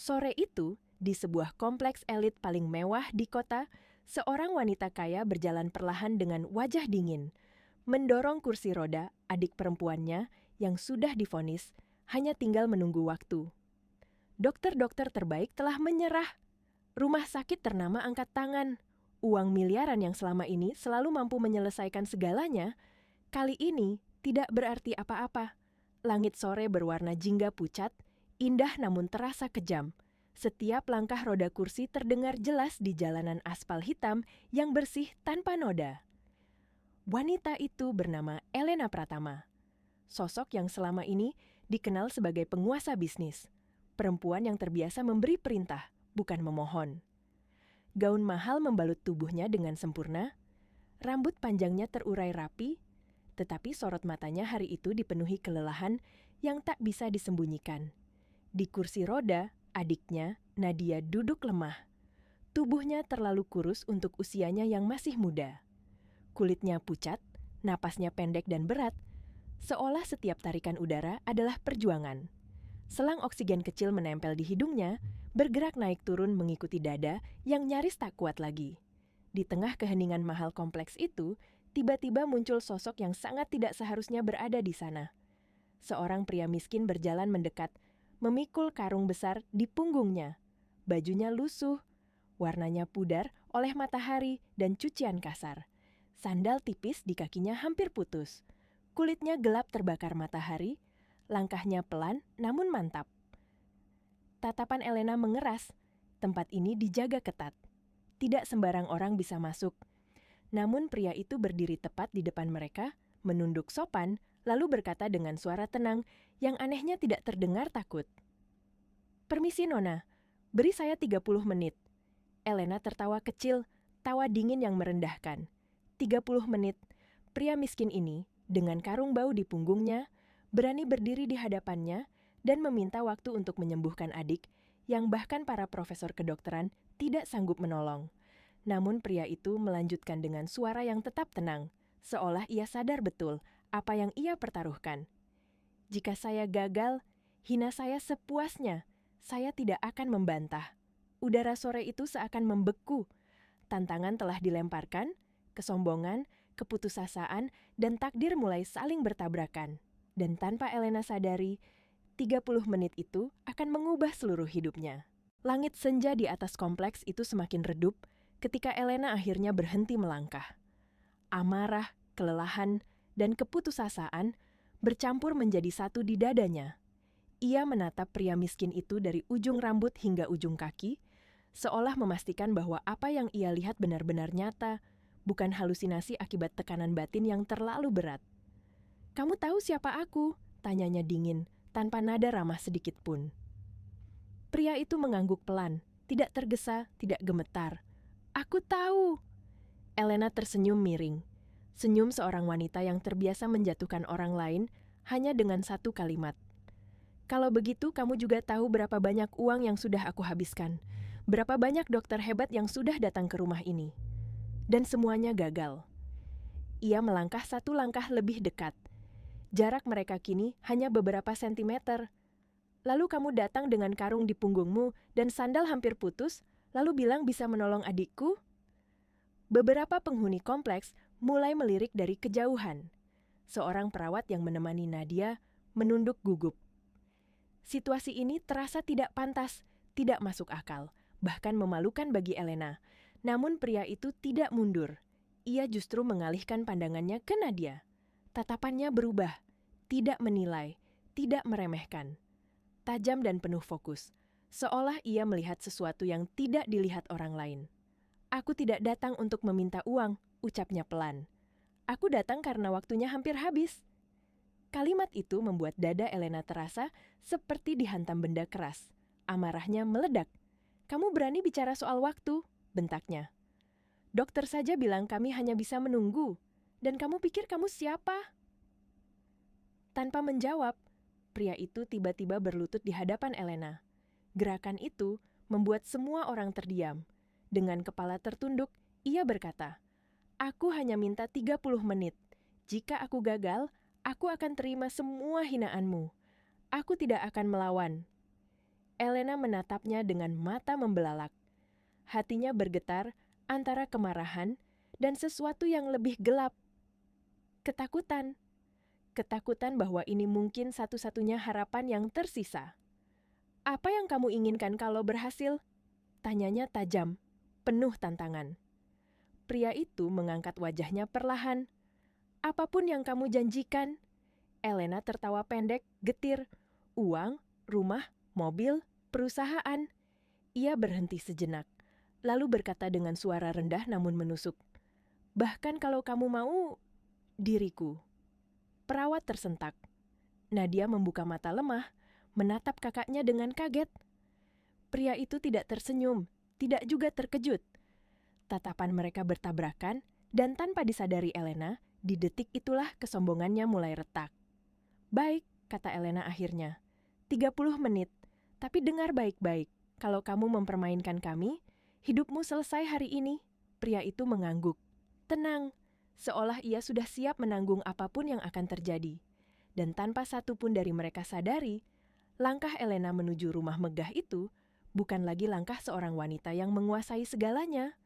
Sore itu, di sebuah kompleks elit paling mewah di kota, seorang wanita kaya berjalan perlahan dengan wajah dingin, mendorong kursi roda adik perempuannya yang sudah divonis hanya tinggal menunggu waktu. Dokter-dokter terbaik telah menyerah. Rumah sakit ternama angkat tangan. Uang miliaran yang selama ini selalu mampu menyelesaikan segalanya, kali ini tidak berarti apa-apa. Langit sore berwarna jingga pucat, indah namun terasa kejam. Setiap langkah roda kursi terdengar jelas di jalanan aspal hitam yang bersih tanpa noda. Wanita itu bernama Elena Pratama. Sosok yang selama ini dikenal sebagai penguasa bisnis. Perempuan yang terbiasa memberi perintah, bukan memohon. Gaun mahal membalut tubuhnya dengan sempurna, rambut panjangnya terurai rapi, tetapi sorot matanya hari itu dipenuhi kelelahan yang tak bisa disembunyikan. Di kursi roda, adiknya, Nadia, duduk lemah. Tubuhnya terlalu kurus untuk usianya yang masih muda. Kulitnya pucat, napasnya pendek dan berat, seolah setiap tarikan udara adalah perjuangan. Selang oksigen kecil menempel di hidungnya, bergerak naik turun mengikuti dada yang nyaris tak kuat lagi. Di tengah keheningan mahal kompleks itu, tiba-tiba muncul sosok yang sangat tidak seharusnya berada di sana. Seorang pria miskin berjalan mendekat, memikul karung besar di punggungnya. Bajunya lusuh, warnanya pudar oleh matahari dan cucian kasar. Sandal tipis di kakinya hampir putus. Kulitnya gelap terbakar matahari, langkahnya pelan namun mantap. Tatapan Elena mengeras, tempat ini dijaga ketat. Tidak sembarang orang bisa masuk. Namun pria itu berdiri tepat di depan mereka, menunduk sopan, lalu berkata dengan suara tenang yang anehnya tidak terdengar takut. "Permisi Nona, beri saya 30 menit. Elena tertawa kecil, tawa dingin yang merendahkan. 30 menit, pria miskin ini, dengan karung bau di punggungnya, berani berdiri di hadapannya dan meminta waktu untuk menyembuhkan adik yang bahkan para profesor kedokteran tidak sanggup menolong. Namun pria itu melanjutkan dengan suara yang tetap tenang, seolah ia sadar betul apa yang ia pertaruhkan. Jika saya gagal, hina saya sepuasnya, saya tidak akan membantah. Udara sore itu seakan membeku. Tantangan telah dilemparkan, kesombongan, keputusasaan, dan takdir mulai saling bertabrakan. Dan tanpa Elena sadari, 30 menit itu akan mengubah seluruh hidupnya. Langit senja di atas kompleks itu semakin redup ketika Elena akhirnya berhenti melangkah. Amarah, kelelahan, dan keputusasaan bercampur menjadi satu di dadanya. Ia menatap pria miskin itu dari ujung rambut hingga ujung kaki, seolah memastikan bahwa apa yang ia lihat benar-benar nyata, bukan halusinasi akibat tekanan batin yang terlalu berat. "Kamu tahu siapa aku?" tanyanya dingin, tanpa nada ramah sedikit pun. Pria itu mengangguk pelan, tidak tergesa, tidak gemetar. "Aku tahu." Elena tersenyum miring. Senyum seorang wanita yang terbiasa menjatuhkan orang lain hanya dengan satu kalimat. "Kalau begitu, kamu juga tahu berapa banyak uang yang sudah aku habiskan. Berapa banyak dokter hebat yang sudah datang ke rumah ini. Dan semuanya gagal." Ia melangkah satu langkah lebih dekat. Jarak mereka kini hanya beberapa sentimeter. "Lalu kamu datang dengan karung di punggungmu dan sandal hampir putus, lalu bilang bisa menolong adikku?" Beberapa penghuni kompleks mulai melirik dari kejauhan. Seorang perawat yang menemani Nadia menunduk gugup. Situasi ini terasa tidak pantas, tidak masuk akal, bahkan memalukan bagi Elena. Namun pria itu tidak mundur. Ia justru mengalihkan pandangannya ke Nadia. Tatapannya berubah, tidak menilai, tidak meremehkan. Tajam dan penuh fokus, seolah ia melihat sesuatu yang tidak dilihat orang lain. "Aku tidak datang untuk meminta uang," ucapnya pelan. "Aku datang karena waktunya hampir habis." Kalimat itu membuat dada Elena terasa seperti dihantam benda keras. Amarahnya meledak. "Kamu berani bicara soal waktu?" bentaknya. "Dokter saja bilang kami hanya bisa menunggu. Dan kamu pikir kamu siapa?" Tanpa menjawab, pria itu tiba-tiba berlutut di hadapan Elena. Gerakan itu membuat semua orang terdiam. Dengan kepala tertunduk, ia berkata, "Aku hanya minta 30 menit. Jika aku gagal, aku akan terima semua hinaanmu. Aku tidak akan melawan." Elena menatapnya dengan mata membelalak. Hatinya bergetar antara kemarahan dan sesuatu yang lebih gelap. Ketakutan. Ketakutan bahwa ini mungkin satu-satunya harapan yang tersisa. "Apa yang kamu inginkan kalau berhasil?" tanyanya tajam, penuh tantangan. Pria itu mengangkat wajahnya perlahan. "Apapun yang kamu janjikan." Elena tertawa pendek, getir. "Uang, rumah, mobil, perusahaan." Ia berhenti sejenak, lalu berkata dengan suara rendah namun menusuk, "Bahkan kalau kamu mau, diriku." Perawat tersentak. Nadia membuka mata lemah, menatap kakaknya dengan kaget. Pria itu tidak tersenyum, tidak juga terkejut. Tatapan mereka bertabrakan, dan tanpa disadari Elena, di detik itulah kesombongannya mulai retak. "Baik," kata Elena akhirnya. 30 menit, tapi dengar baik-baik. Kalau kamu mempermainkan kami, hidupmu selesai hari ini." Pria itu mengangguk. Tenang, seolah ia sudah siap menanggung apapun yang akan terjadi. Dan tanpa satu pun dari mereka sadari, langkah Elena menuju rumah megah itu bukan lagi langkah seorang wanita yang menguasai segalanya,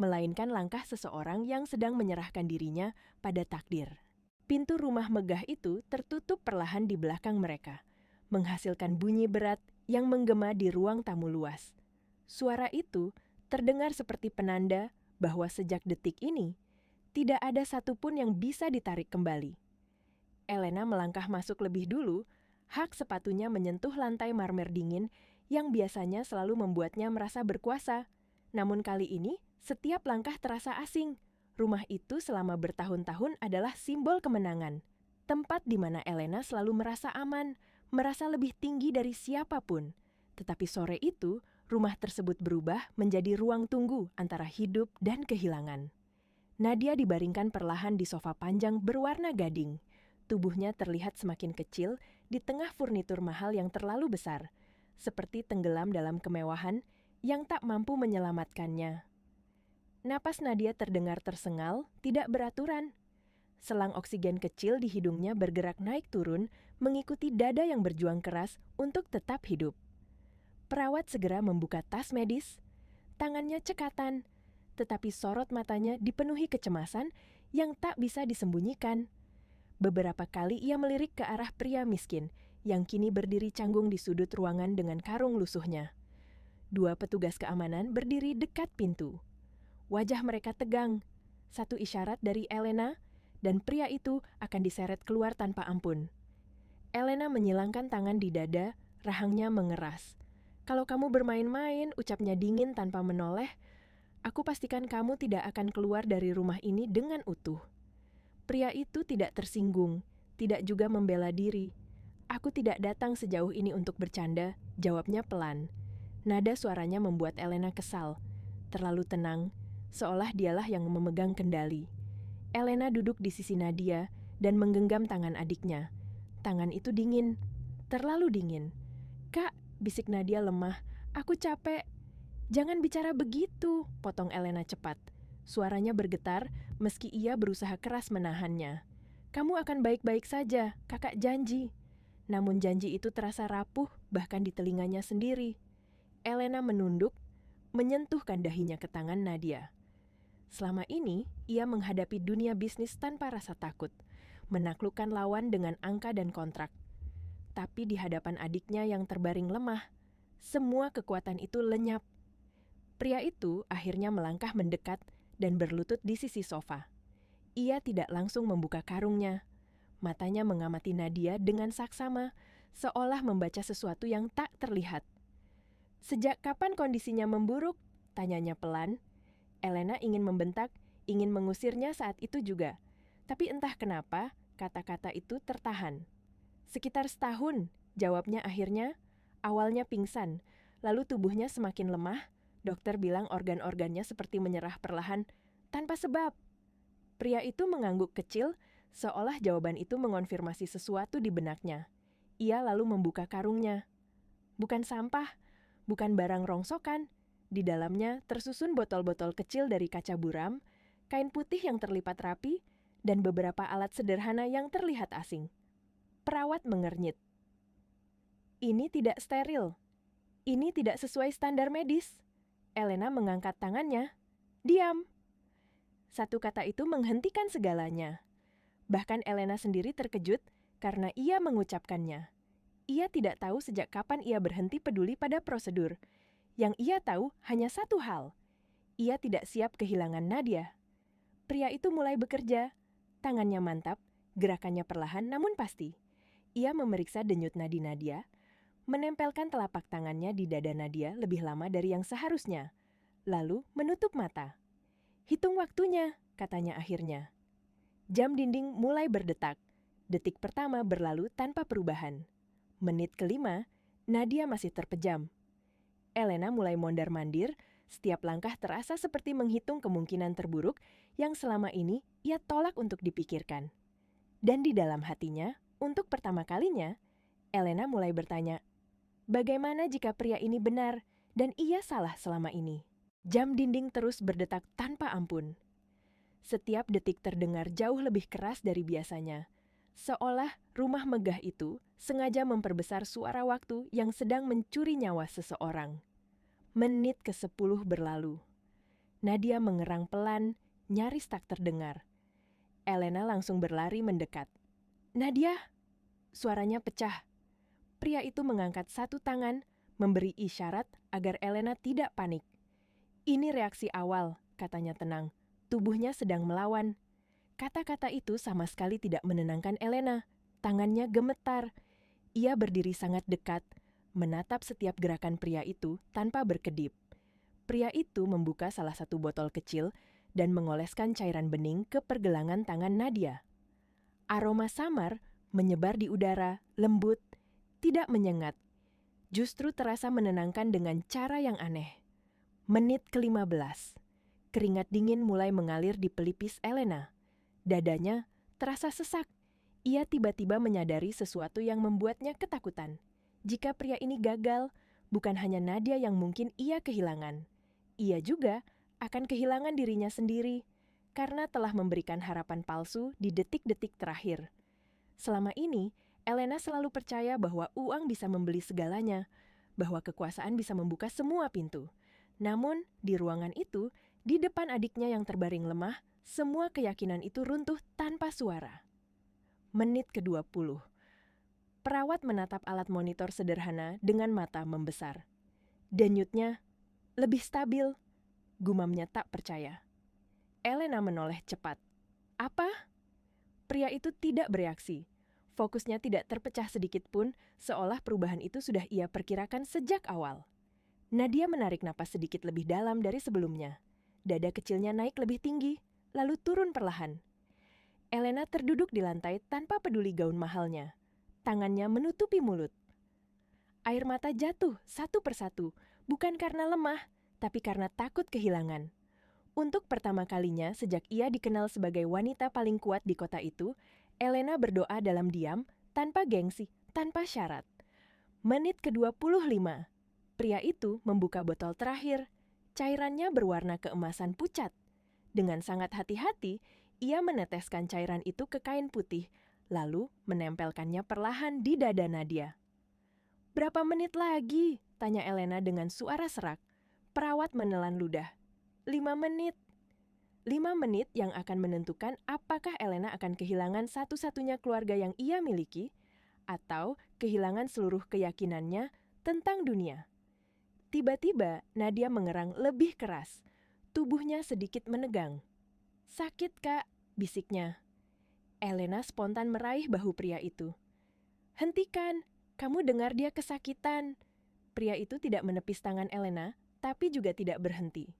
melainkan langkah seseorang yang sedang menyerahkan dirinya pada takdir. Pintu rumah megah itu tertutup perlahan di belakang mereka, menghasilkan bunyi berat yang menggema di ruang tamu luas. Suara itu terdengar seperti penanda bahwa sejak detik ini, tidak ada satupun yang bisa ditarik kembali. Elena melangkah masuk lebih dulu, hak sepatunya menyentuh lantai marmer dingin yang biasanya selalu membuatnya merasa berkuasa. Namun kali ini, setiap langkah terasa asing. Rumah itu selama bertahun-tahun adalah simbol kemenangan. Tempat di mana Elena selalu merasa aman, merasa lebih tinggi dari siapapun. Tetapi sore itu, rumah tersebut berubah menjadi ruang tunggu antara hidup dan kehilangan. Nadia dibaringkan perlahan di sofa panjang berwarna gading. Tubuhnya terlihat semakin kecil di tengah furnitur mahal yang terlalu besar, seperti tenggelam dalam kemewahan yang tak mampu menyelamatkannya. Napas Nadia terdengar tersengal, tidak beraturan. Selang oksigen kecil di hidungnya bergerak naik turun, mengikuti dada yang berjuang keras untuk tetap hidup. Perawat segera membuka tas medis. Tangannya cekatan, tetapi sorot matanya dipenuhi kecemasan yang tak bisa disembunyikan. Beberapa kali ia melirik ke arah pria miskin yang kini berdiri canggung di sudut ruangan dengan karung lusuhnya. 2 petugas keamanan berdiri dekat pintu. Wajah mereka tegang. Satu isyarat dari Elena, dan pria itu akan diseret keluar tanpa ampun. Elena menyilangkan tangan di dada, rahangnya mengeras. "Kalau kamu bermain-main," ucapnya dingin tanpa menoleh, "aku pastikan kamu tidak akan keluar dari rumah ini dengan utuh." Pria itu tidak tersinggung, tidak juga membela diri. "Aku tidak datang sejauh ini untuk bercanda," jawabnya pelan. Nada suaranya membuat Elena kesal. Terlalu tenang, seolah dialah yang memegang kendali. Elena duduk di sisi Nadia dan menggenggam tangan adiknya. Tangan itu dingin, terlalu dingin. "Kak," bisik Nadia lemah, "aku capek." "Jangan bicara begitu," potong Elena cepat. Suaranya bergetar meski ia berusaha keras menahannya. "Kamu akan baik-baik saja, kakak janji." Namun janji itu terasa rapuh bahkan di telinganya sendiri. Elena menunduk, menyentuhkan dahinya ke tangan Nadia. Selama ini, ia menghadapi dunia bisnis tanpa rasa takut, menaklukkan lawan dengan angka dan kontrak. Tapi di hadapan adiknya yang terbaring lemah, semua kekuatan itu lenyap. Pria itu akhirnya melangkah mendekat dan berlutut di sisi sofa. Ia tidak langsung membuka karungnya. Matanya mengamati Nadia dengan saksama, seolah membaca sesuatu yang tak terlihat. "Sejak kapan kondisinya memburuk?" tanyanya pelan. Elena ingin membentak, ingin mengusirnya saat itu juga. Tapi entah kenapa, kata-kata itu tertahan. "Sekitar setahun," jawabnya akhirnya. "Awalnya pingsan, lalu tubuhnya semakin lemah. Dokter bilang organ-organnya seperti menyerah perlahan, tanpa sebab." Pria itu mengangguk kecil, seolah jawaban itu mengonfirmasi sesuatu di benaknya. Ia lalu membuka karungnya. Bukan sampah, bukan barang rongsokan. Di dalamnya tersusun botol-botol kecil dari kaca buram, kain putih yang terlipat rapi, dan beberapa alat sederhana yang terlihat asing. Perawat mengernyit. "Ini tidak steril." Ini tidak sesuai standar medis. Elena mengangkat tangannya. Diam. Satu kata itu menghentikan segalanya. Bahkan Elena sendiri terkejut karena ia mengucapkannya. Ia tidak tahu sejak kapan ia berhenti peduli pada prosedur. Yang ia tahu hanya satu hal. Ia tidak siap kehilangan Nadia. Pria itu mulai bekerja. Tangannya mantap, gerakannya perlahan namun pasti. Ia memeriksa denyut nadi Nadia, menempelkan telapak tangannya di dada Nadia lebih lama dari yang seharusnya. Lalu menutup mata. Hitung waktunya, katanya akhirnya. Jam dinding mulai berdetak. Detik pertama berlalu tanpa perubahan. Menit kelima, Nadia masih terpejam. Elena mulai mondar-mandir, setiap langkah terasa seperti menghitung kemungkinan terburuk yang selama ini ia tolak untuk dipikirkan. Dan di dalam hatinya, untuk pertama kalinya, Elena mulai bertanya, bagaimana jika pria ini benar dan ia salah selama ini? Jam dinding terus berdetak tanpa ampun. Setiap detik terdengar jauh lebih keras dari biasanya. Seolah rumah megah itu sengaja memperbesar suara waktu yang sedang mencuri nyawa seseorang. Menit ke-10 berlalu. Nadia mengerang pelan, nyaris tak terdengar. Elena langsung berlari mendekat. Nadia! Suaranya pecah. Pria itu mengangkat satu tangan, memberi isyarat agar Elena tidak panik. Ini reaksi awal, katanya tenang. Tubuhnya sedang melawan. Kata-kata itu sama sekali tidak menenangkan Elena. Tangannya gemetar. Ia berdiri sangat dekat, menatap setiap gerakan pria itu tanpa berkedip. Pria itu membuka salah satu botol kecil dan mengoleskan cairan bening ke pergelangan tangan Nadia. Aroma samar menyebar di udara, lembut, tidak menyengat. Justru terasa menenangkan dengan cara yang aneh. Menit ke-15. Keringat dingin mulai mengalir di pelipis Elena. Dadanya terasa sesak. Ia tiba-tiba menyadari sesuatu yang membuatnya ketakutan. Jika pria ini gagal, bukan hanya Nadia yang mungkin ia kehilangan. Ia juga akan kehilangan dirinya sendiri karena telah memberikan harapan palsu di detik-detik terakhir. Selama ini, Elena selalu percaya bahwa uang bisa membeli segalanya, bahwa kekuasaan bisa membuka semua pintu. Namun, di ruangan itu, di depan adiknya yang terbaring lemah, semua keyakinan itu runtuh tanpa suara. Menit ke-20. Perawat menatap alat monitor sederhana dengan mata membesar. Denyutnya lebih stabil, gumamnya tak percaya. Elena menoleh cepat. Apa? Pria itu tidak bereaksi. Fokusnya tidak terpecah sedikit pun, seolah perubahan itu sudah ia perkirakan sejak awal. Nadia menarik napas sedikit lebih dalam dari sebelumnya. Dada kecilnya naik lebih tinggi, lalu turun perlahan. Elena terduduk di lantai tanpa peduli gaun mahalnya. Tangannya menutupi mulut. Air mata jatuh satu persatu, bukan karena lemah, tapi karena takut kehilangan. Untuk pertama kalinya sejak ia dikenal sebagai wanita paling kuat di kota itu, Elena berdoa dalam diam, tanpa gengsi, tanpa syarat. Menit ke-25. Pria itu membuka botol terakhir. Cairannya berwarna keemasan pucat. Dengan sangat hati-hati, ia meneteskan cairan itu ke kain putih, lalu menempelkannya perlahan di dada Nadia. "Berapa menit lagi?" tanya Elena dengan suara serak. Perawat menelan ludah. 5 menit. 5 menit yang akan menentukan apakah Elena akan kehilangan satu-satunya keluarga yang ia miliki, atau kehilangan seluruh keyakinannya tentang dunia. Tiba-tiba, Nadia mengerang lebih keras. Tubuhnya sedikit menegang. "Sakit, Kak," bisiknya. Elena spontan meraih bahu pria itu. "Hentikan, kamu dengar dia kesakitan." Pria itu tidak menepis tangan Elena, tapi juga tidak berhenti.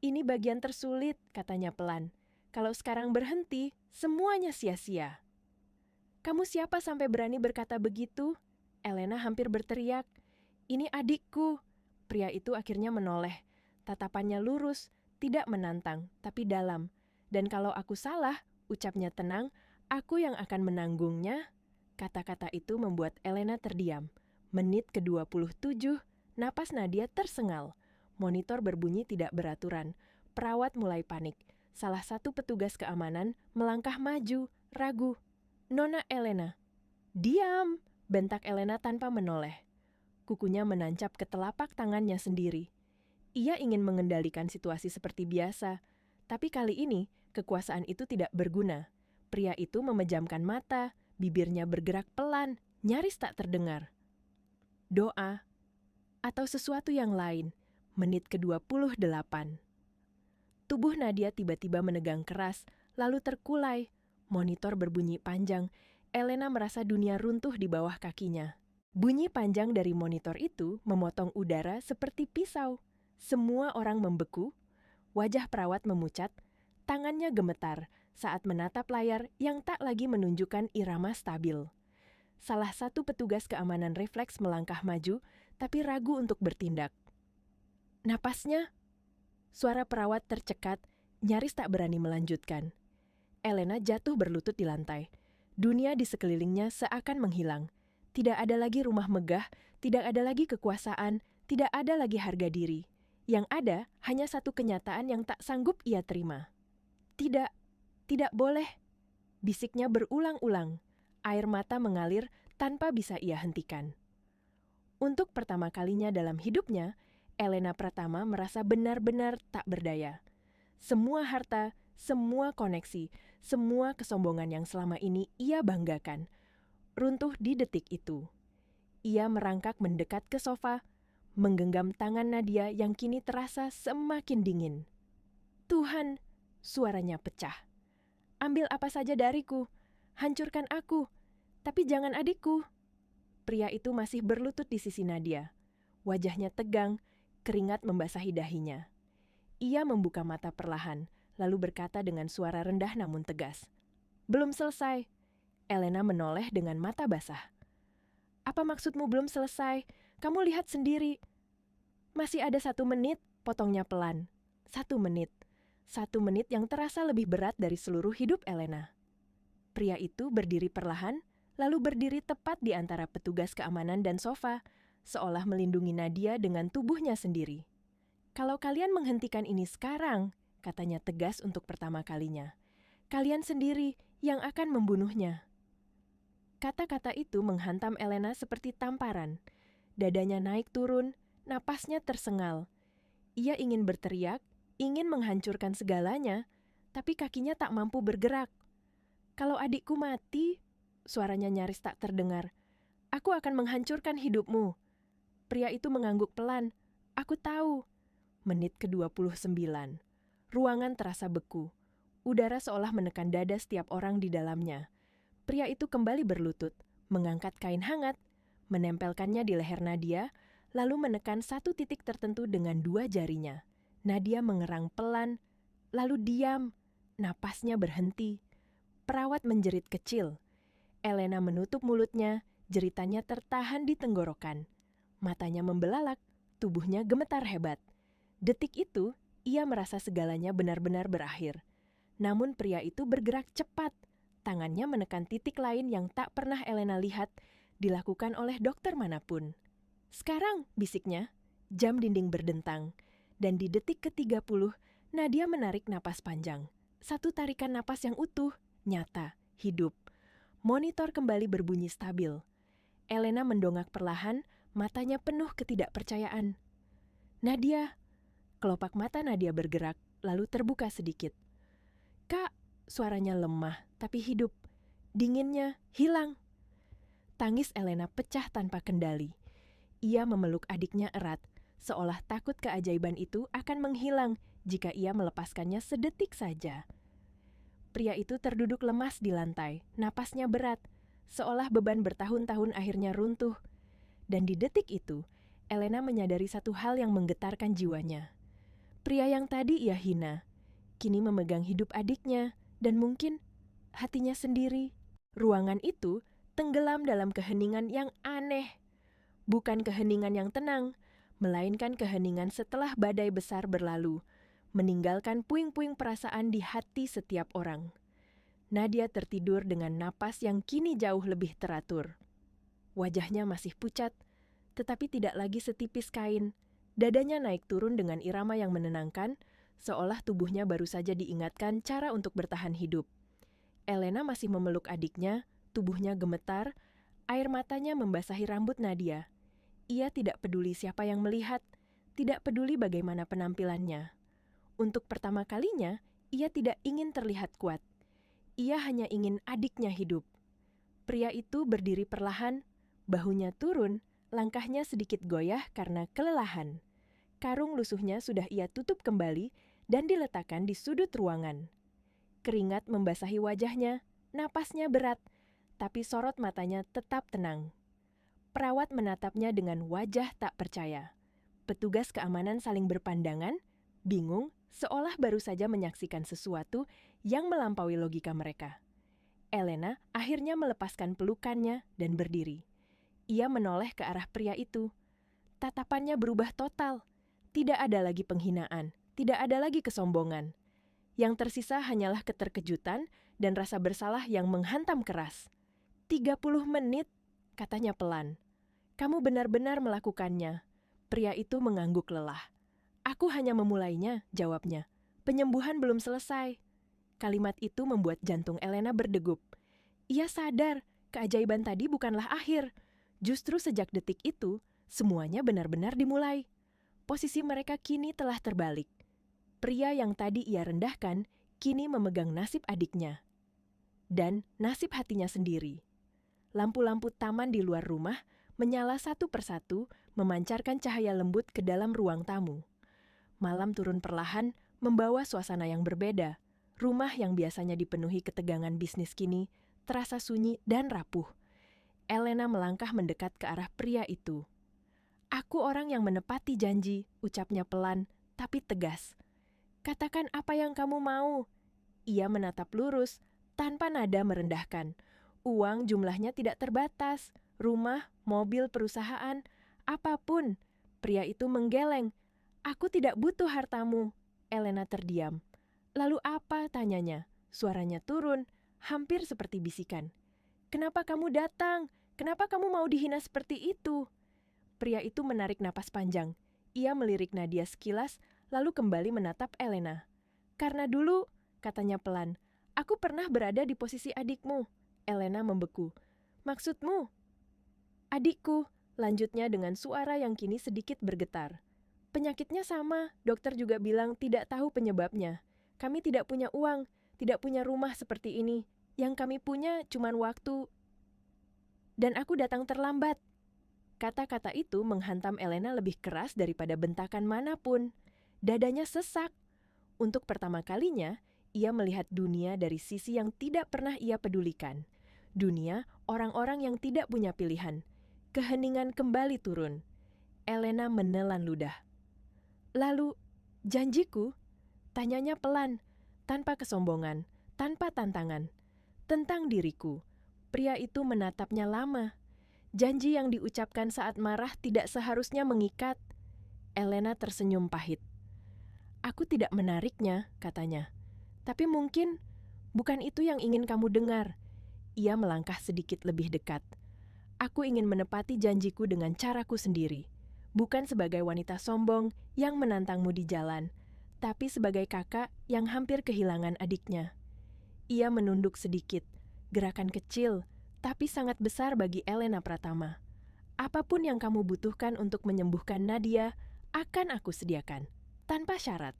"Ini bagian tersulit," katanya pelan. "Kalau sekarang berhenti, semuanya sia-sia." "Kamu siapa sampai berani berkata begitu?" Elena hampir berteriak. "Ini adikku." Pria itu akhirnya menoleh. Tatapannya lurus, tidak menantang, tapi dalam. "Dan kalau aku salah," ucapnya tenang, "aku yang akan menanggungnya." Kata-kata itu membuat Elena terdiam. Menit ke-27, napas Nadia tersengal. Monitor berbunyi tidak beraturan. Perawat mulai panik. Salah satu petugas keamanan melangkah maju, ragu. "Nona Elena." "Diam!" bentak Elena tanpa menoleh. Kukunya menancap ke telapak tangannya sendiri. Ia ingin mengendalikan situasi seperti biasa, tapi kali ini kekuasaan itu tidak berguna. Pria itu memejamkan mata, bibirnya bergerak pelan, nyaris tak terdengar. Doa atau sesuatu yang lain. Menit ke-28. Tubuh Nadia tiba-tiba menegang keras, lalu terkulai. Monitor berbunyi panjang. Elena merasa dunia runtuh di bawah kakinya. Bunyi panjang dari monitor itu memotong udara seperti pisau. Semua orang membeku, wajah perawat memucat, tangannya gemetar saat menatap layar yang tak lagi menunjukkan irama stabil. Salah satu petugas keamanan refleks melangkah maju, tapi ragu untuk bertindak. Napasnya, suara perawat tercekat, nyaris tak berani melanjutkan. Elena jatuh berlutut di lantai. Dunia di sekelilingnya seakan menghilang. Tidak ada lagi rumah megah, tidak ada lagi kekuasaan, tidak ada lagi harga diri. Yang ada hanya satu kenyataan yang tak sanggup ia terima. Tidak, tidak boleh, bisiknya berulang-ulang. Air mata mengalir tanpa bisa ia hentikan. Untuk pertama kalinya dalam hidupnya, Elena Pratama merasa benar-benar tak berdaya. Semua harta, semua koneksi, semua kesombongan yang selama ini ia banggakan, runtuh di detik itu. Ia merangkak mendekat ke sofa, menggenggam tangan Nadia yang kini terasa semakin dingin. Tuhan, suaranya pecah. Ambil apa saja dariku, hancurkan aku, tapi jangan adikku. Pria itu masih berlutut di sisi Nadia. Wajahnya tegang, keringat membasahi dahinya. Ia membuka mata perlahan, lalu berkata dengan suara rendah namun tegas. Belum selesai. Elena menoleh dengan mata basah. Apa maksudmu belum selesai? Kamu lihat sendiri. Masih ada 1 menit, potongnya pelan. 1 menit. 1 menit yang terasa lebih berat dari seluruh hidup Elena. Pria itu berdiri perlahan, lalu berdiri tepat di antara petugas keamanan dan sofa, seolah melindungi Nadia dengan tubuhnya sendiri. Kalau kalian menghentikan ini sekarang, katanya tegas untuk pertama kalinya, kalian sendiri yang akan membunuhnya. Kata-kata itu menghantam Elena seperti tamparan. Dadanya naik turun, napasnya tersengal. Ia ingin berteriak, ingin menghancurkan segalanya, tapi kakinya tak mampu bergerak. Kalau adikku mati, suaranya nyaris tak terdengar. Aku akan menghancurkan hidupmu. Pria itu mengangguk pelan. Aku tahu. Menit ke-29. Ruangan terasa beku. Udara seolah menekan dada setiap orang di dalamnya. Pria itu kembali berlutut, mengangkat kain hangat, menempelkannya di leher Nadia, lalu menekan satu titik tertentu dengan 2 jarinya. Nadia mengerang pelan, lalu diam. Napasnya berhenti. Perawat menjerit kecil. Elena menutup mulutnya, jeritannya tertahan di tenggorokan. Matanya membelalak, tubuhnya gemetar hebat. Detik itu, ia merasa segalanya benar-benar berakhir. Namun pria itu bergerak cepat. Tangannya menekan titik lain yang tak pernah Elena lihat dilakukan oleh dokter manapun. Sekarang, bisiknya, jam dinding berdentang. Dan di detik ke-30, Nadia menarik napas panjang. Satu tarikan napas yang utuh, nyata, hidup. Monitor kembali berbunyi stabil. Elena mendongak perlahan, matanya penuh ketidakpercayaan. Nadia, kelopak mata Nadia bergerak, lalu terbuka sedikit. Kak, suaranya lemah, tapi hidup. Dinginnya hilang. Tangis Elena pecah tanpa kendali. Ia memeluk adiknya erat, seolah takut keajaiban itu akan menghilang jika ia melepaskannya sedetik saja. Pria itu terduduk lemas di lantai, napasnya berat, seolah beban bertahun-tahun akhirnya runtuh. Dan di detik itu, Elena menyadari satu hal yang menggetarkan jiwanya. Pria yang tadi ia hina, kini memegang hidup adiknya, dan mungkin hatinya sendiri. Ruangan itu tenggelam dalam keheningan yang aneh. Bukan keheningan yang tenang, melainkan keheningan setelah badai besar berlalu, meninggalkan puing-puing perasaan di hati setiap orang. Nadia tertidur dengan napas yang kini jauh lebih teratur. Wajahnya masih pucat, tetapi tidak lagi setipis kain. Dadanya naik turun dengan irama yang menenangkan, seolah tubuhnya baru saja diingatkan cara untuk bertahan hidup. Elena masih memeluk adiknya, tubuhnya gemetar, air matanya membasahi rambut Nadia. Ia tidak peduli siapa yang melihat, tidak peduli bagaimana penampilannya. Untuk pertama kalinya, ia tidak ingin terlihat kuat. Ia hanya ingin adiknya hidup. Pria itu berdiri perlahan, bahunya turun, langkahnya sedikit goyah karena kelelahan. Karung lusuhnya sudah ia tutup kembali dan diletakkan di sudut ruangan. Keringat membasahi wajahnya, napasnya berat, tapi sorot matanya tetap tenang. Perawat menatapnya dengan wajah tak percaya. Petugas keamanan saling berpandangan, bingung, seolah baru saja menyaksikan sesuatu yang melampaui logika mereka. Elena akhirnya melepaskan pelukannya dan berdiri. Ia menoleh ke arah pria itu. Tatapannya berubah total. Tidak ada lagi penghinaan, tidak ada lagi kesombongan. Yang tersisa hanyalah keterkejutan dan rasa bersalah yang menghantam keras. 30 menit, katanya pelan. Kamu benar-benar melakukannya. Pria itu mengangguk lelah. Aku hanya memulainya, jawabnya. Penyembuhan belum selesai. Kalimat itu membuat jantung Elena berdegup. Ia sadar, keajaiban tadi bukanlah akhir. Justru sejak detik itu, semuanya benar-benar dimulai. Posisi mereka kini telah terbalik. Pria yang tadi ia rendahkan, kini memegang nasib adiknya. Dan nasib hatinya sendiri. Lampu-lampu taman di luar rumah menyala satu persatu, memancarkan cahaya lembut ke dalam ruang tamu. Malam turun perlahan, membawa suasana yang berbeda. Rumah yang biasanya dipenuhi ketegangan bisnis kini terasa sunyi dan rapuh. Elena melangkah mendekat ke arah pria itu. Aku orang yang menepati janji, ucapnya pelan, tapi tegas. Katakan apa yang kamu mau. Ia menatap lurus, tanpa nada merendahkan. Uang jumlahnya tidak terbatas. Rumah, mobil, perusahaan, apapun. Pria itu menggeleng. Aku tidak butuh hartamu. Elena terdiam. Lalu apa, tanyanya. Suaranya turun, hampir seperti bisikan. Kenapa kamu datang? Kenapa kamu mau dihina seperti itu? Pria itu menarik napas panjang. Ia melirik Nadia sekilas, lalu kembali menatap Elena. Karena dulu, katanya pelan, aku pernah berada di posisi adikmu. Elena membeku. Maksudmu? Adikku, lanjutnya dengan suara yang kini sedikit bergetar. Penyakitnya sama, dokter juga bilang tidak tahu penyebabnya. Kami tidak punya uang, tidak punya rumah seperti ini. Yang kami punya cuma waktu. Dan aku datang terlambat. Kata-kata itu menghantam Elena lebih keras daripada bentakan manapun. Dadanya sesak. Untuk pertama kalinya, ia melihat dunia dari sisi yang tidak pernah ia pedulikan. Dunia orang-orang yang tidak punya pilihan. Keheningan kembali turun. Elena menelan ludah. Lalu, janjiku? Tanyanya pelan, tanpa kesombongan, tanpa tantangan. Tentang diriku. Pria itu menatapnya lama. Janji yang diucapkan saat marah tidak seharusnya mengikat. Elena tersenyum pahit. Aku tidak menariknya, katanya. Tapi mungkin bukan itu yang ingin kamu dengar. Ia melangkah sedikit lebih dekat. Aku ingin menepati janjiku dengan caraku sendiri. Bukan sebagai wanita sombong yang menantangmu di jalan, tapi sebagai kakak yang hampir kehilangan adiknya. Ia menunduk sedikit, gerakan kecil, tapi sangat besar bagi Elena Pratama. Apapun yang kamu butuhkan untuk menyembuhkan Nadia, akan aku sediakan, tanpa syarat.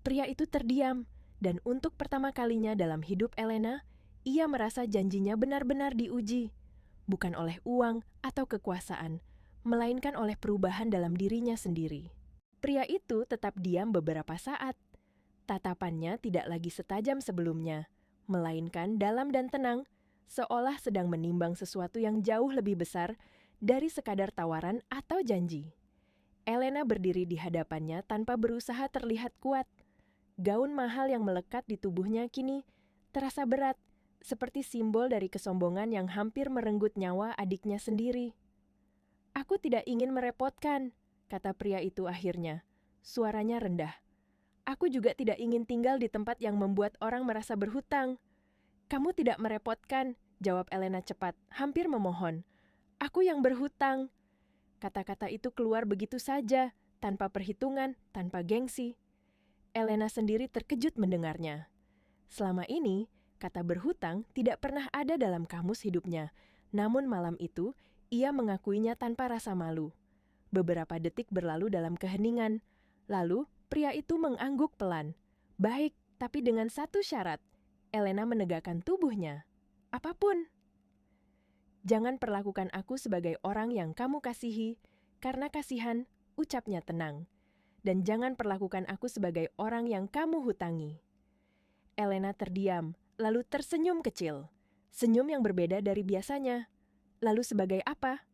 Pria itu terdiam, dan untuk pertama kalinya dalam hidup Elena, ia merasa janjinya benar-benar diuji. Bukan oleh uang atau kekuasaan, melainkan oleh perubahan dalam dirinya sendiri. Pria itu tetap diam beberapa saat. Tatapannya tidak lagi setajam sebelumnya, melainkan dalam dan tenang, seolah sedang menimbang sesuatu yang jauh lebih besar dari sekadar tawaran atau janji. Elena berdiri di hadapannya tanpa berusaha terlihat kuat. Gaun mahal yang melekat di tubuhnya kini terasa berat, seperti simbol dari kesombongan yang hampir merenggut nyawa adiknya sendiri. Aku tidak ingin merepotkan, kata pria itu akhirnya. Suaranya rendah. Aku juga tidak ingin tinggal di tempat yang membuat orang merasa berhutang. Kamu tidak merepotkan, jawab Elena cepat, hampir memohon. Aku yang berhutang. Kata-kata itu keluar begitu saja, tanpa perhitungan, tanpa gengsi. Elena sendiri terkejut mendengarnya. Selama ini, kata berhutang tidak pernah ada dalam kamus hidupnya. Namun malam itu, Ia mengakuinya tanpa rasa malu. Beberapa detik berlalu dalam keheningan. Lalu, pria itu mengangguk pelan. Baik, tapi dengan satu syarat. Elena menegakkan tubuhnya. Apapun. Jangan perlakukan aku sebagai orang yang kamu kasihi, karena kasihan, ucapnya tenang. Dan jangan perlakukan aku sebagai orang yang kamu hutangi. Elena terdiam, lalu tersenyum kecil. Senyum yang berbeda dari biasanya. Lalu sebagai apa?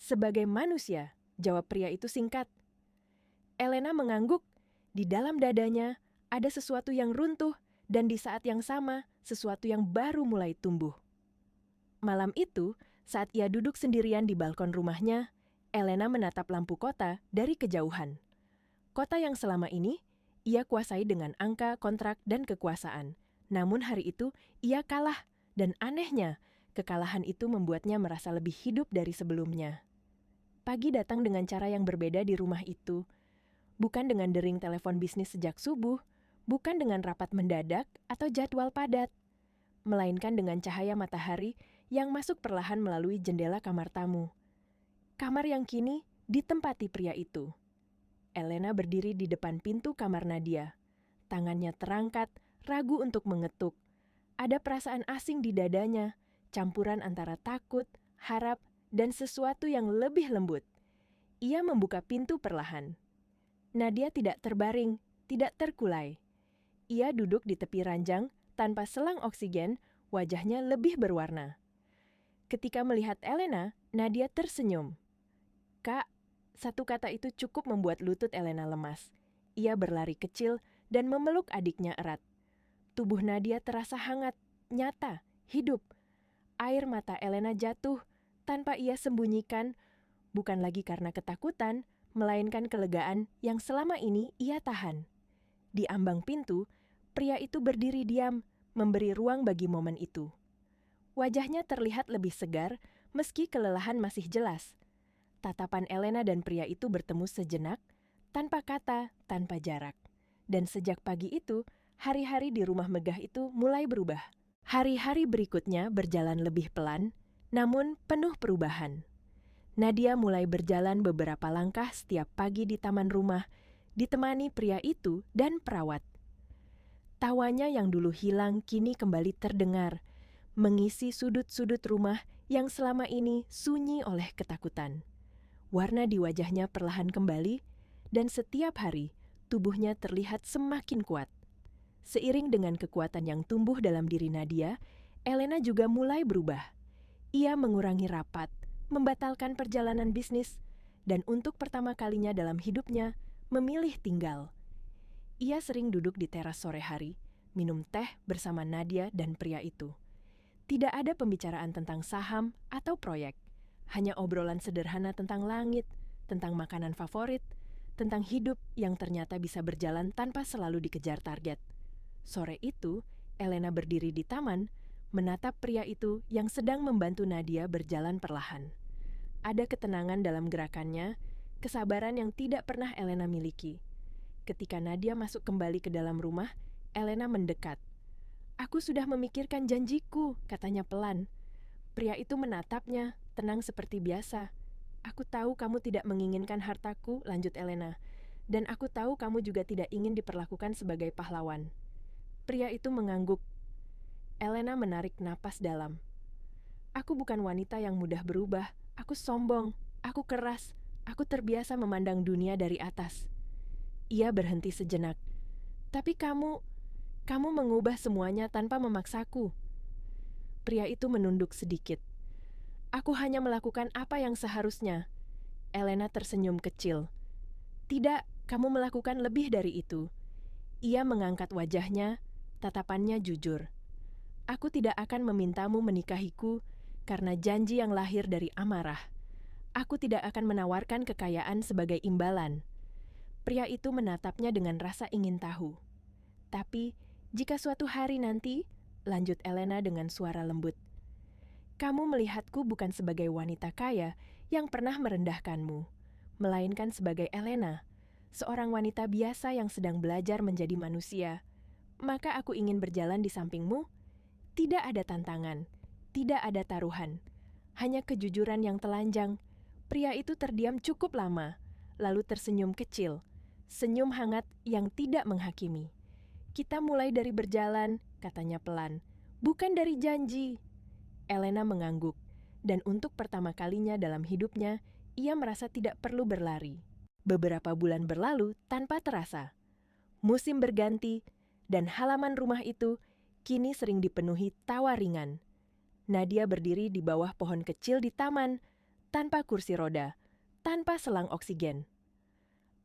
Sebagai manusia, jawab pria itu singkat. Elena mengangguk. Di dalam dadanya ada sesuatu yang runtuh, dan di saat yang sama, sesuatu yang baru mulai tumbuh. Malam itu, saat ia duduk sendirian di balkon rumahnya, Elena menatap lampu kota dari kejauhan. Kota yang selama ini ia kuasai dengan angka, kontrak, dan kekuasaan. Namun hari itu ia kalah, dan anehnya, kekalahan itu membuatnya merasa lebih hidup dari sebelumnya. Pagi datang dengan cara yang berbeda di rumah itu. Bukan dengan dering telepon bisnis sejak subuh, bukan dengan rapat mendadak atau jadwal padat, melainkan dengan cahaya matahari yang masuk perlahan melalui jendela kamar tamu. Kamar yang kini ditempati pria itu. Elena berdiri di depan pintu kamar Nadia. Tangannya terangkat, ragu untuk mengetuk. Ada perasaan asing di dadanya, campuran antara takut, harap, dan sesuatu yang lebih lembut. Ia membuka pintu perlahan. Nadia tidak terbaring, tidak terkulai. Ia duduk di tepi ranjang, tanpa selang oksigen, wajahnya lebih berwarna. Ketika melihat Elena, Nadia tersenyum. "Kak," satu kata itu cukup membuat lutut Elena lemas. Ia berlari kecil dan memeluk adiknya erat. Tubuh Nadia terasa hangat, nyata, hidup. Air mata Elena jatuh, tanpa ia sembunyikan, bukan lagi karena ketakutan, melainkan kelegaan yang selama ini ia tahan. Di ambang pintu, pria itu berdiri diam, memberi ruang bagi momen itu. Wajahnya terlihat lebih segar, meski kelelahan masih jelas. Tatapan Elena dan pria itu bertemu sejenak, tanpa kata, tanpa jarak. Dan sejak pagi itu, hari-hari di rumah megah itu mulai berubah. Hari-hari berikutnya berjalan lebih pelan, namun penuh perubahan. Nadia mulai berjalan beberapa langkah setiap pagi di taman rumah, ditemani pria itu dan perawat. Tawanya yang dulu hilang kini kembali terdengar, mengisi sudut-sudut rumah yang selama ini sunyi oleh ketakutan. Warna di wajahnya perlahan kembali, dan setiap hari tubuhnya terlihat semakin kuat. Seiring dengan kekuatan yang tumbuh dalam diri Nadia, Elena juga mulai berubah. Ia mengurangi rapat, membatalkan perjalanan bisnis, dan untuk pertama kalinya dalam hidupnya, memilih tinggal. Ia sering duduk di teras sore hari, minum teh bersama Nadia dan pria itu. Tidak ada pembicaraan tentang saham atau proyek, hanya obrolan sederhana tentang langit, tentang makanan favorit, tentang hidup yang ternyata bisa berjalan tanpa selalu dikejar target. Sore itu, Elena berdiri di taman, menatap pria itu yang sedang membantu Nadia berjalan perlahan. Ada ketenangan dalam gerakannya, kesabaran yang tidak pernah Elena miliki. Ketika Nadia masuk kembali ke dalam rumah, Elena mendekat. "Aku sudah memikirkan janjiku," katanya pelan. Pria itu menatapnya, tenang seperti biasa. "Aku tahu kamu tidak menginginkan hartaku," lanjut Elena. "Dan aku tahu kamu juga tidak ingin diperlakukan sebagai pahlawan." Pria itu mengangguk. Elena menarik napas dalam. "Aku bukan wanita yang mudah berubah. Aku sombong, aku keras, aku terbiasa memandang dunia dari atas." Ia berhenti sejenak. "Tapi kamu mengubah semuanya tanpa memaksaku." Pria itu menunduk sedikit. "Aku hanya melakukan apa yang seharusnya." Elena tersenyum kecil. "Tidak, kamu melakukan lebih dari itu." Ia mengangkat wajahnya, tatapannya jujur. "Aku tidak akan memintamu menikahiku karena janji yang lahir dari amarah. Aku tidak akan menawarkan kekayaan sebagai imbalan." Pria itu menatapnya dengan rasa ingin tahu. "Tapi, jika suatu hari nanti," lanjut Elena dengan suara lembut, "kamu melihatku bukan sebagai wanita kaya yang pernah merendahkanmu, melainkan sebagai Elena, seorang wanita biasa yang sedang belajar menjadi manusia, maka aku ingin berjalan di sampingmu. Tidak ada tantangan, tidak ada taruhan, hanya kejujuran yang telanjang. Pria itu terdiam cukup lama, lalu tersenyum kecil, senyum hangat yang tidak menghakimi. "Kita mulai dari berjalan," katanya pelan, "bukan dari janji." Elena mengangguk, dan untuk pertama kalinya dalam hidupnya, ia merasa tidak perlu berlari. Beberapa bulan berlalu tanpa terasa. Musim berganti, dan halaman rumah itu kini sering dipenuhi tawa ringan. Nadia berdiri di bawah pohon kecil di taman, tanpa kursi roda, tanpa selang oksigen.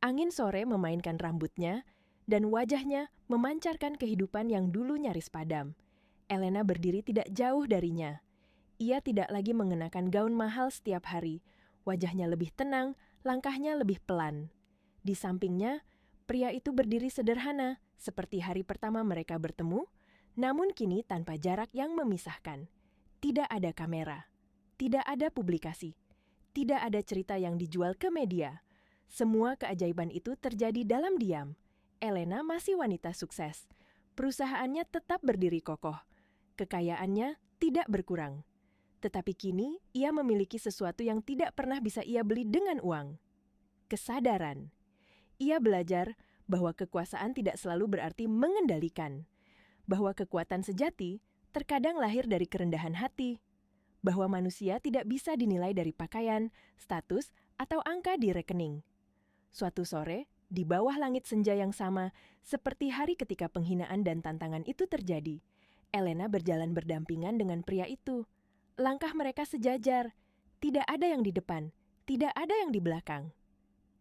Angin sore memainkan rambutnya, dan wajahnya memancarkan kehidupan yang dulu nyaris padam. Elena berdiri tidak jauh darinya. Ia tidak lagi mengenakan gaun mahal setiap hari. Wajahnya lebih tenang, langkahnya lebih pelan. Di sampingnya, pria itu berdiri sederhana, seperti hari pertama mereka bertemu, namun kini tanpa jarak yang memisahkan. Tidak ada kamera, tidak ada publikasi, tidak ada cerita yang dijual ke media. Semua keajaiban itu terjadi dalam diam. Elena masih wanita sukses. Perusahaannya tetap berdiri kokoh. Kekayaannya tidak berkurang. Tetapi kini ia memiliki sesuatu yang tidak pernah bisa ia beli dengan uang. Kesadaran. Ia belajar bahwa kekuasaan tidak selalu berarti mengendalikan. Bahwa kekuatan sejati terkadang lahir dari kerendahan hati. Bahwa manusia tidak bisa dinilai dari pakaian, status, atau angka di rekening. Suatu sore, di bawah langit senja yang sama, seperti hari ketika penghinaan dan tantangan itu terjadi, Elena berjalan berdampingan dengan pria itu. Langkah mereka sejajar. Tidak ada yang di depan, tidak ada yang di belakang.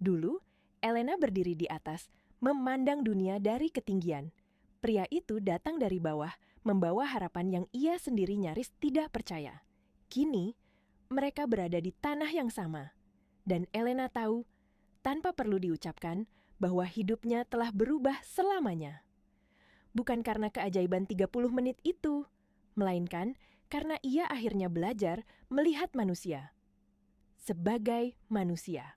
Dulu, Elena berdiri di atas, memandang dunia dari ketinggian. Pria itu datang dari bawah, membawa harapan yang ia sendiri nyaris tidak percaya. Kini, mereka berada di tanah yang sama. Dan Elena tahu, tanpa perlu diucapkan, bahwa hidupnya telah berubah selamanya. Bukan karena keajaiban 30 menit itu, melainkan karena ia akhirnya belajar melihat manusia sebagai manusia.